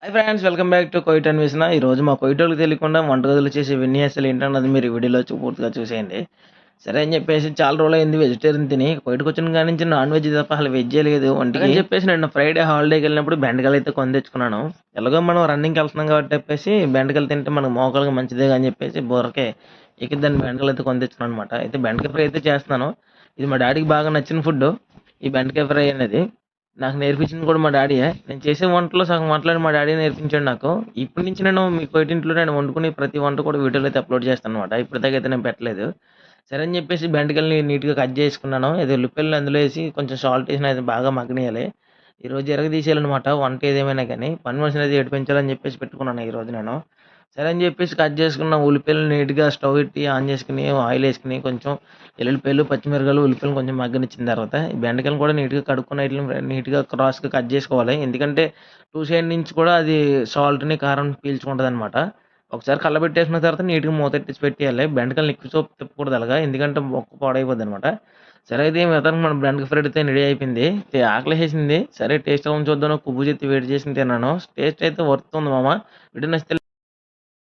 Hi friends, welcome back to Coit అన్వేషణ. ఈరోజు మా కోయిటోళ్ళకి తెలియకుండా వంటగదులు చేసే విన్యాసాలు ఏంటన్నది మీరు ఈ వీడియోలో పూర్తిగా చూసేయండి. సరే అని చెప్పేసి చాలా రోజులు అయింది వెజిటేరియన్ తిని. కోయిట్కి వచ్చిన కాడి నుంచి నాన్ వెజ్ తప్ప అసలు వెజ్జే లేదు వంటికి అని చెప్పేసి నేను ఫ్రైడే హాలిడేకి వెళ్ళినప్పుడు బెండకాయలు అయితే కొని తెచ్చుకున్నాను. ఎలాగో మనం రన్నింగ్కి వెళ్తున్నాం కాబట్టి చెప్పేసి బెండకాయలు తింటే మనకు మోకాళ్ళకి మంచిదే అని చెప్పేసి బొరకే దాన్ని బెండకాయలు అయితే కొని తెచ్చుకున్నాను అనమాట. అయితే బెండకాయ ఫ్రై అయితే చేస్తున్నాను. ఇది మా డాడీకి బాగా నచ్చిన ఫుడ్, ఈ బెండకాయ ఫ్రై అనేది. నాకు నేర్పించింది కూడా మా డాడీయే. నేను చేసే వంటలో సగం వంటలని మా డాడీ నేర్పించాడు నాకు. ఇప్పటి నుంచి నేను మీ ఇంట్లో నేను వండుకునే ప్రతి వంట కూడా వీడియోలో అయితే అప్లోడ్ చేస్తాను అనమాట. ఇప్పటిదాకా అయితే నేను పెట్టలేదు. సరే అని చెప్పేసి బెండకాయలని నీట్గా కట్ చేసుకున్నాను. ఇది ఉల్లిపాయలు అందులో వేసి కొంచెం సాల్ట్ వేసి అది బాగా మగ్గనియాలి. ఈరోజు తీసేయాలన్నమాట వంట ఏదేమైనా కానీ. పని మనిషిని అయితే ఏడిపించాలని చెప్పేసి పెట్టుకున్నాను ఈరోజు నేను. సరే అని చెప్పేసి కట్ చేసుకున్న ఉల్లిపాయలు నీట్గా స్టవ్ పెట్టి ఆన్ చేసుకుని ఆయిల్ వేసుకుని కొంచెం ఎల్లుల్లిపాయలు పచ్చిమిరపకాయలు ఉల్లిపాయలు కొంచెం మగ్గనిచ్చిన తర్వాత ఈ బెండకాయలు కూడా నీట్గా కడుక్కుని వీటిని నీట్గా క్రాస్గా కట్ చేసుకోవాలి. ఎందుకంటే టూ సైడ్ నుంచి కూడా అది సాల్ట్ని కారం పీల్చుకుంటుంది అనమాట. ఒకసారి కళ్ళబెట్టేసిన తర్వాత నీట్గా మూతెట్టేసి పెట్టేయాలి. బెండకాయలు ఎక్కువ సేపు తిప్పకూడదు అలాగా, ఎందుకంటే మొక్క పాడైపోద్ది అనమాట. సరే అయితే మొత్తానికి మన బెండకాయ ఫ్రై అయితే రెడీ అయిపోయింది. ఆకలి వేసింది. సరే టేస్ట్ ఎలా చూద్దాం, కుబ్బు చేతి వేడి చేసి తిన్నాను. టేస్ట్ అయితే వర్త్ ఉంది మామ. వీడియో నచ్చితే